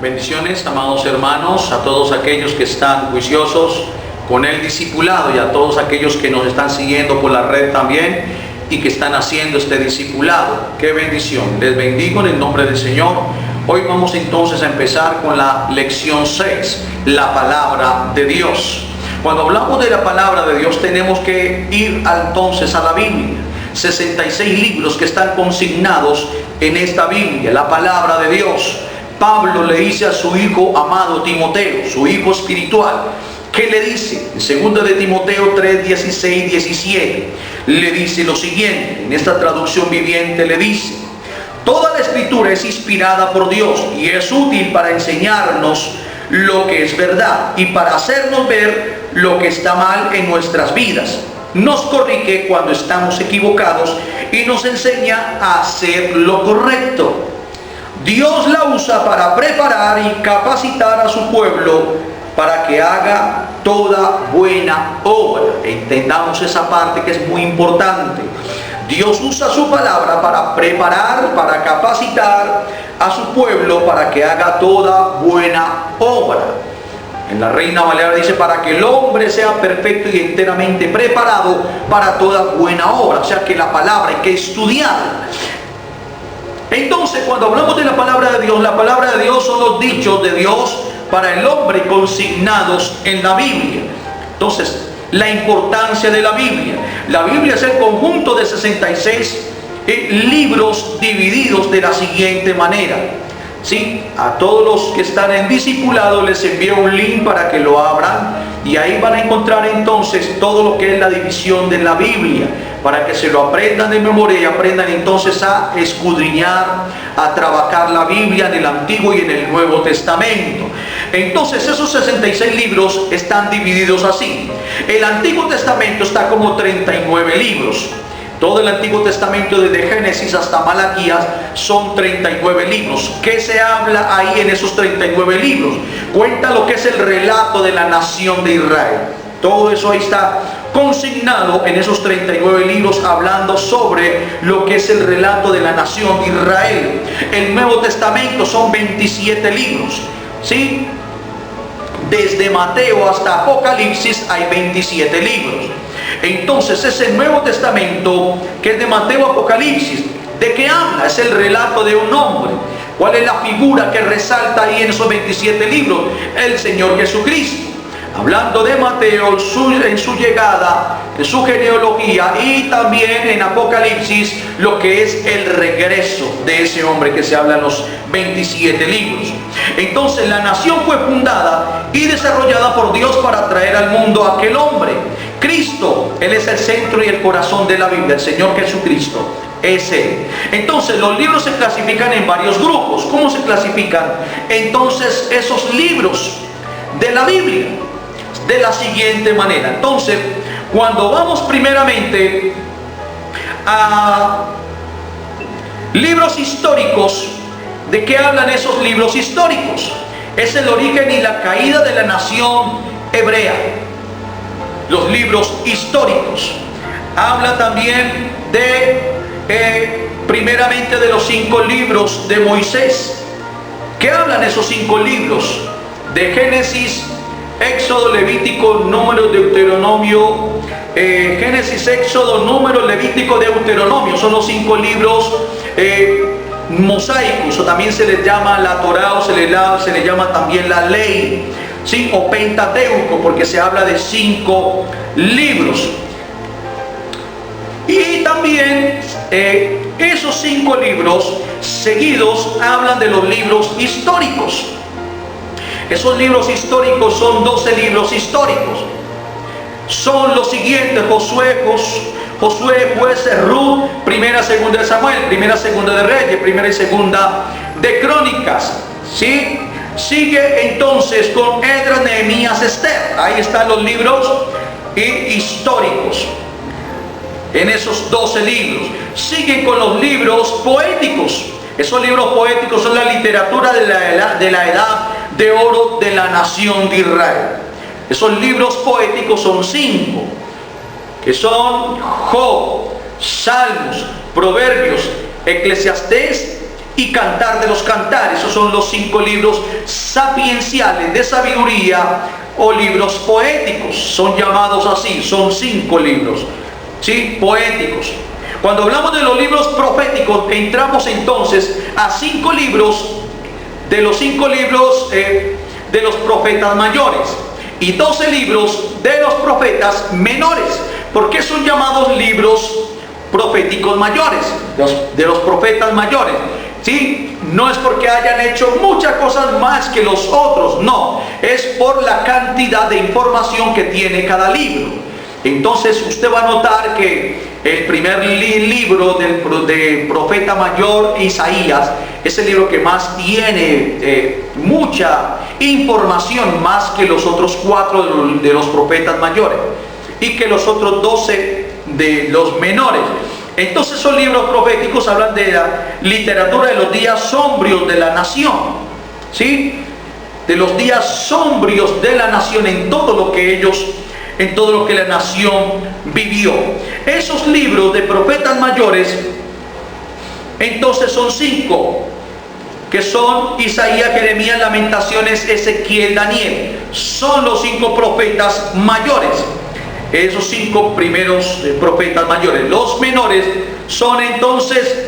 Bendiciones, amados hermanos, a todos aquellos que están juiciosos con el discipulado y a todos aquellos que nos están siguiendo por la red también y que están haciendo este discipulado. ¡Qué bendición! Les bendigo en el nombre del Señor. Hoy vamos entonces a empezar con la lección 6, la palabra de Dios. Cuando hablamos de la palabra de Dios tenemos que ir entonces a la Biblia. 66 libros que están consignados en esta Biblia, la palabra de Dios. Pablo le dice a su hijo amado Timoteo, su hijo espiritual, ¿qué le dice? En 2 de Timoteo 3, 16, 17, le dice lo siguiente, en esta traducción viviente le dice: toda la escritura es inspirada por Dios y es útil para enseñarnos lo que es verdad y para hacernos ver lo que está mal en nuestras vidas. Nos corrige cuando estamos equivocados y nos enseña a hacer lo correcto. Dios la usa para preparar y capacitar a su pueblo para que haga toda buena obra. Entendamos esa parte que es muy importante. Dios usa su palabra para preparar, para capacitar a su pueblo para que haga toda buena obra. En la Reina Valera dice: para que el hombre sea perfecto y enteramente preparado para toda buena obra. O sea que la palabra hay que estudiarla. Entonces, cuando hablamos de la palabra de Dios son los dichos de Dios para el hombre consignados en la Biblia. Entonces, la importancia de la Biblia. La Biblia es el conjunto de 66 libros divididos de la siguiente manera. ¿Sí? A todos los que están en discipulado les envío un link para que lo abran y ahí van a encontrar entonces todo lo que es la división de la Biblia, para que se lo aprendan de memoria y aprendan entonces a escudriñar, a trabajar la Biblia en el Antiguo y en el Nuevo Testamento. Entonces esos 66 libros están divididos así. El Antiguo Testamento está como 39 libros. Todo el Antiguo Testamento desde Génesis hasta Malaquías son 39 libros. ¿Qué se habla ahí en esos 39 libros? Cuenta lo que es el relato de la nación de Israel. Todo eso ahí está consignado en esos 39 libros, hablando sobre lo que es el relato de la nación de Israel. El Nuevo Testamento son 27 libros, ¿sí? Desde Mateo hasta Apocalipsis hay 27 libros. Entonces ese Nuevo Testamento que es de Mateo a Apocalipsis, ¿de qué habla? Es el relato de un hombre. ¿Cuál es la figura que resalta ahí en esos 27 libros? El Señor Jesucristo. Hablando de Mateo en su llegada, en su genealogía, y también en Apocalipsis lo que es el regreso de ese hombre que se habla en los 27 libros. Entonces la nación fue fundada y desarrollada por Dios para traer al mundo a aquel hombre, Cristo. Él es el centro y el corazón de la Biblia, el Señor Jesucristo es Él. Entonces los libros se clasifican en varios grupos. ¿Cómo se clasifican entonces esos libros de la Biblia? De la siguiente manera. Entonces, cuando vamos primeramente a libros históricos, ¿de qué hablan esos libros históricos? Es el origen y la caída de la nación hebrea. Los libros históricos. Habla también de, primeramente, de los 5 libros de Moisés. ¿Qué hablan esos 5 libros? De Génesis, Éxodo, Levítico, Número, Deuteronomio. Génesis, Éxodo, Número, Levítico, Deuteronomio. Son los 5 libros mosaicos, o también se les llama la Torá, o se le llama también la ley, ¿sí? O Pentateuco, porque se habla de 5 libros. Y también esos 5 libros seguidos hablan de los libros históricos. Esos libros históricos son 12 libros históricos. Son los siguientes: Josué, Jueces, Ruth, Primera, Segunda de Samuel, Primera, Segunda de Reyes, Primera y Segunda de Crónicas. ¿Sí? Sigue entonces con Esdras, Nehemías, Esther. Ahí están los libros históricos. En esos 12 libros. Siguen con los libros poéticos. Esos libros poéticos son la literatura de la edad de oro de la nación de Israel. Esos libros poéticos son 5, que son Job, Salmos, Proverbios, Eclesiastés y Cantar de los Cantares. Esos son los 5 libros sapienciales de sabiduría o libros poéticos. Son llamados así, son 5 libros, ¿sí? Poéticos. Cuando hablamos de los libros proféticos, entramos entonces a 5 libros, de los 5 libros de los profetas mayores, y 12 libros de los profetas menores. ¿Por qué son llamados libros proféticos mayores? De los profetas mayores, ¿sí? No es porque hayan hecho muchas cosas más que los otros, no, es por la cantidad de información que tiene cada libro. Entonces usted va a notar que el primer libro del profeta mayor, Isaías, es el libro que más tiene mucha información, más que los otros 4 de los profetas mayores y que los otros 12 de los menores. Entonces esos libros proféticos hablan de la literatura de los días sombrios de la nación, ¿sí? De los días sombrios de la nación, en todo lo que la nación vivió. Esos libros de profetas mayores entonces son 5, que son Isaías, Jeremías, Lamentaciones, Ezequiel, Daniel. Son los 5 profetas mayores, esos 5 primeros profetas mayores. Los menores son entonces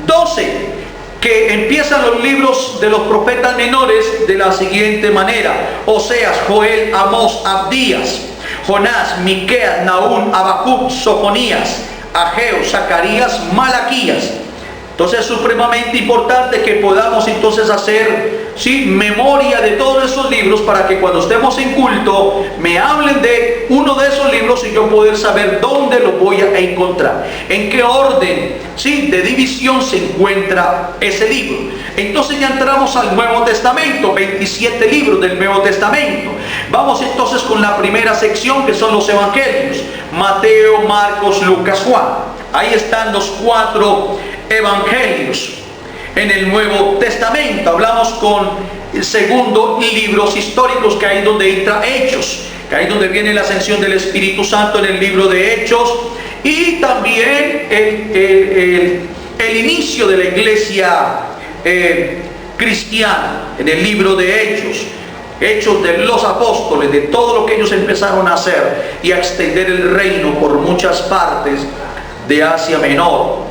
12, que empiezan los libros de los profetas menores de la siguiente manera: Oseas, Joel, Amós, Abdías, Jonás, Miqueas, Nahum, Habacuc, Sofonías, Ageo, Zacarías, Malaquías. Entonces es supremamente importante que podamos entonces hacer, ¿sí?, memoria de todos esos libros, para que cuando estemos en culto me hablen de uno de esos libros y yo poder saber dónde lo voy a encontrar, en qué orden, ¿sí?, de división se encuentra ese libro. Entonces ya entramos al Nuevo Testamento, 27 libros del Nuevo Testamento. Vamos entonces con la primera sección, que son los evangelios: Mateo, Marcos, Lucas, Juan. Ahí están los 4 evangelios en el Nuevo Testamento. Hablamos con el segundo, libros históricos, que ahí donde entra Hechos, que ahí donde viene la ascensión del Espíritu Santo, en el libro de Hechos, y también el inicio de la iglesia cristiana, en el libro de Hechos de los apóstoles, de todo lo que ellos empezaron a hacer y a extender el reino por muchas partes de Asia Menor,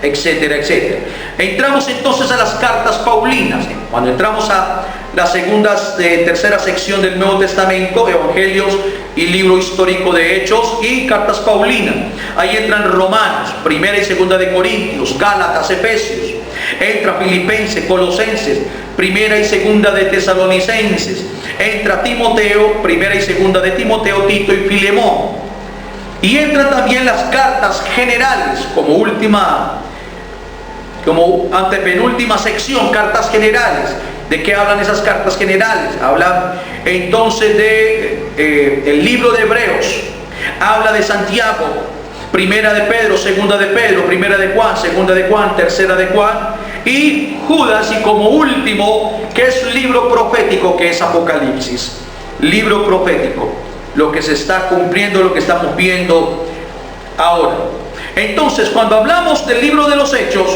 etcétera, etcétera. Entramos entonces a las cartas paulinas. Cuando entramos a la tercera sección del Nuevo Testamento, evangelios y libro histórico de Hechos y cartas paulinas, ahí entran Romanos, primera y segunda de Corintios, Gálatas, Efesios. Entra Filipenses, Colosenses, primera y segunda de Tesalonicenses. Entra Timoteo, primera y segunda de Timoteo, Tito y Filemón. Y entran también las cartas generales como antepenúltima sección, cartas generales. ¿De qué hablan esas cartas generales? Hablan entonces el libro de Hebreos, habla de Santiago, primera de Pedro, segunda de Pedro, primera de Juan, segunda de Juan, tercera de Juan, y Judas, y como último, que es un libro profético, que es Apocalipsis. Libro profético, lo que se está cumpliendo, lo que estamos viendo ahora. Entonces, cuando hablamos del libro de los Hechos,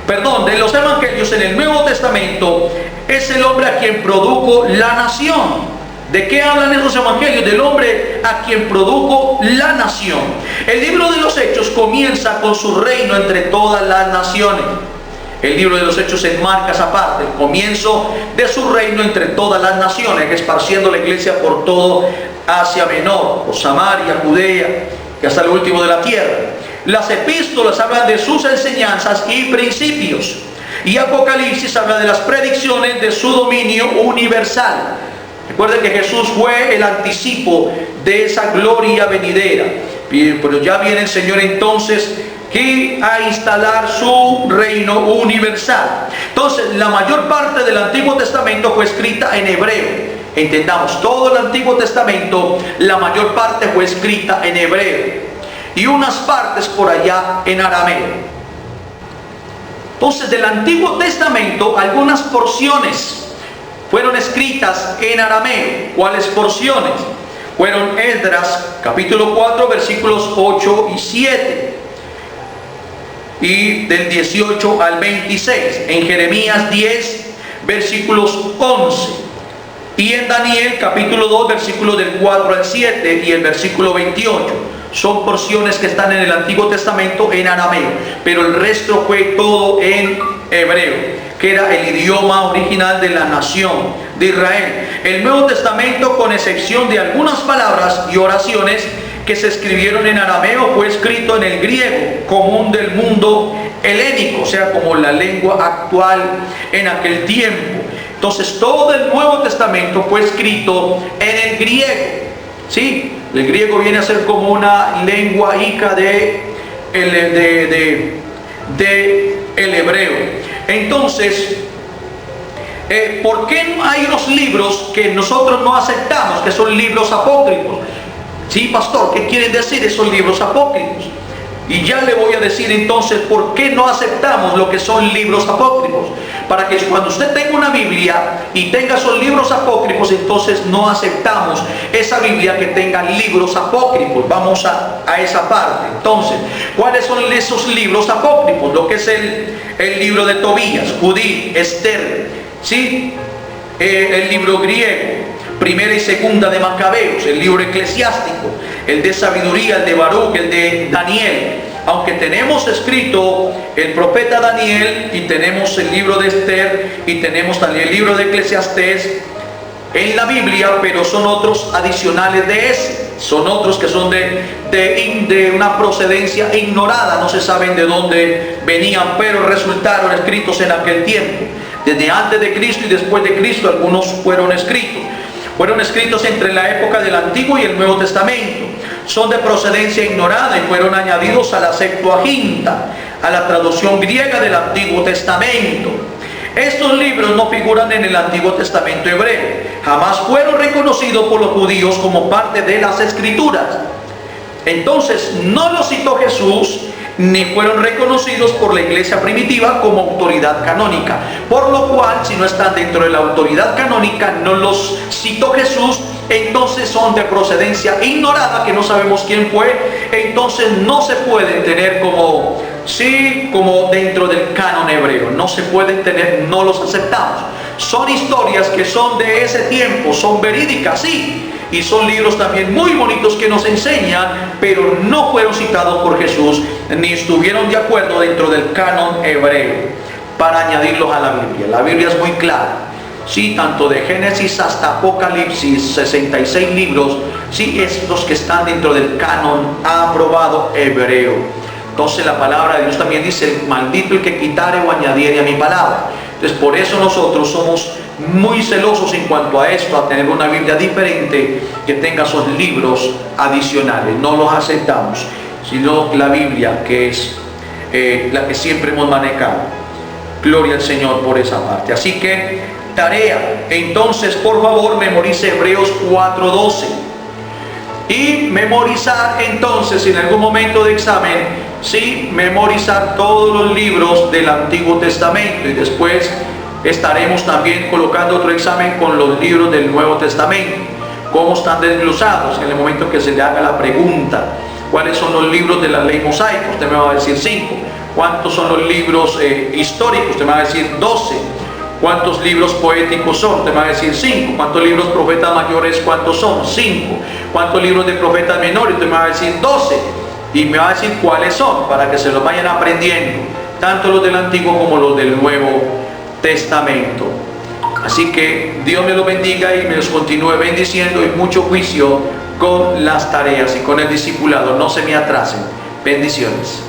de los evangelios en el Nuevo Testamento, es el hombre a quien produjo la nación. ¿De qué hablan esos evangelios? Del hombre a quien produjo la nación. El libro de los Hechos comienza con su reino entre todas las naciones. El libro de los Hechos enmarca esa parte, el comienzo de su reino entre todas las naciones, esparciendo la iglesia por todo Asia Menor, por Samaria, Judea y hasta lo último de la tierra. Las epístolas hablan de sus enseñanzas y principios, y Apocalipsis habla de las predicciones de su dominio universal. Recuerden que Jesús fue el anticipo de esa gloria venidera, pero ya viene el Señor entonces a instalar su reino universal. Entonces, la mayor parte del Antiguo Testamento fue escrita en hebreo. Entendamos, todo el Antiguo Testamento, la mayor parte fue escrita en hebreo y unas partes por allá en arameo. Entonces, del Antiguo Testamento, algunas porciones fueron escritas en arameo. ¿Cuáles porciones? Fueron Esdras, capítulo 4, versículos 8 y 7. y del 18 al 26, en Jeremías 10, versículos 11, y en Daniel capítulo 2, versículos del 4 al 7 y el versículo 28. Son porciones que están en el Antiguo Testamento en arameo, pero el resto fue todo en hebreo, que era el idioma original de la nación de Israel. El Nuevo Testamento, con excepción de algunas palabras y oraciones que se escribieron en arameo, fue escrito en el griego común del mundo helénico, o sea, como la lengua actual en aquel tiempo. Entonces todo el Nuevo Testamento fue escrito en el griego. Sí, el griego viene a ser como una lengua hija de el hebreo. Entonces, ¿por qué hay unos libros que nosotros no aceptamos, que son libros apócrifos? Sí, pastor, ¿qué quieren decir esos libros apócrifos? Y ya le voy a decir entonces por qué no aceptamos lo que son libros apócrifos. Para que cuando usted tenga una Biblia y tenga esos libros apócrifos, entonces no aceptamos esa Biblia que tenga libros apócrifos. Vamos a esa parte. Entonces, ¿cuáles son esos libros apócrifos? Lo que es el libro de Tobías, Judith, Esther, ¿sí? El libro griego, Primera y Segunda de Macabeos, el libro eclesiástico, el de sabiduría, el de Baruch, el de Daniel. Aunque tenemos escrito el profeta Daniel y tenemos el libro de Esther y tenemos también el libro de Eclesiastés en la Biblia, pero son otros adicionales de ese. Son otros que son de una procedencia ignorada, no se saben de dónde venían, pero resultaron escritos en aquel tiempo. Desde antes de Cristo y después de Cristo algunos fueron escritos. Fueron escritos entre la época del Antiguo y el Nuevo Testamento. Son de procedencia ignorada y fueron añadidos a la Septuaginta, a la traducción griega del Antiguo Testamento. Estos libros no figuran en el Antiguo Testamento hebreo. Jamás fueron reconocidos por los judíos como parte de las Escrituras. Entonces, no los citó Jesús, ni fueron reconocidos por la iglesia primitiva como autoridad canónica. Por lo cual, si no están dentro de la autoridad canónica, no los citó Jesús, entonces son de procedencia ignorada, que no sabemos quién fue, entonces no se pueden tener como dentro del canon hebreo. No se pueden tener, no los aceptamos. Son historias que son de ese tiempo, son verídicas, sí, y son libros también muy bonitos que nos enseñan, pero no fueron citados por Jesús, ni estuvieron de acuerdo dentro del canon hebreo para añadirlos a la Biblia. La Biblia es muy clara, sí, tanto de Génesis hasta Apocalipsis, 66 libros, sí, es los que están dentro del canon aprobado hebreo. Entonces la palabra de Dios también dice: maldito el que quitare o añadiere a mi palabra. Entonces por eso nosotros somos muy celosos en cuanto a esto, a tener una Biblia diferente que tenga esos libros adicionales. No los aceptamos, sino la Biblia que es la que siempre hemos manejado. Gloria al Señor por esa parte. Así que tarea, entonces por favor memorice Hebreos 4:12 y memorizar entonces en algún momento de examen, sí, memorizar todos los libros del Antiguo Testamento, y después estaremos también colocando otro examen con los libros del Nuevo Testamento, cómo están desglosados en el momento que se le haga la pregunta: ¿cuáles son los libros de la ley mosaica? Usted me va a decir 5. ¿Cuántos son los libros históricos? Usted me va a decir 12. ¿Cuántos libros poéticos son? Usted me va a decir 5. ¿Cuántos libros profetas mayores? ¿Cuántos son? 5. ¿Cuántos libros de profetas menores? Usted me va a decir 12. Y me va a decir cuáles son, para que se los vayan aprendiendo, tanto los del Antiguo como los del Nuevo Testamento. Así que Dios me los bendiga y me los continúe bendiciendo, y mucho juicio con las tareas y con el discipulado. No se me atrasen. Bendiciones.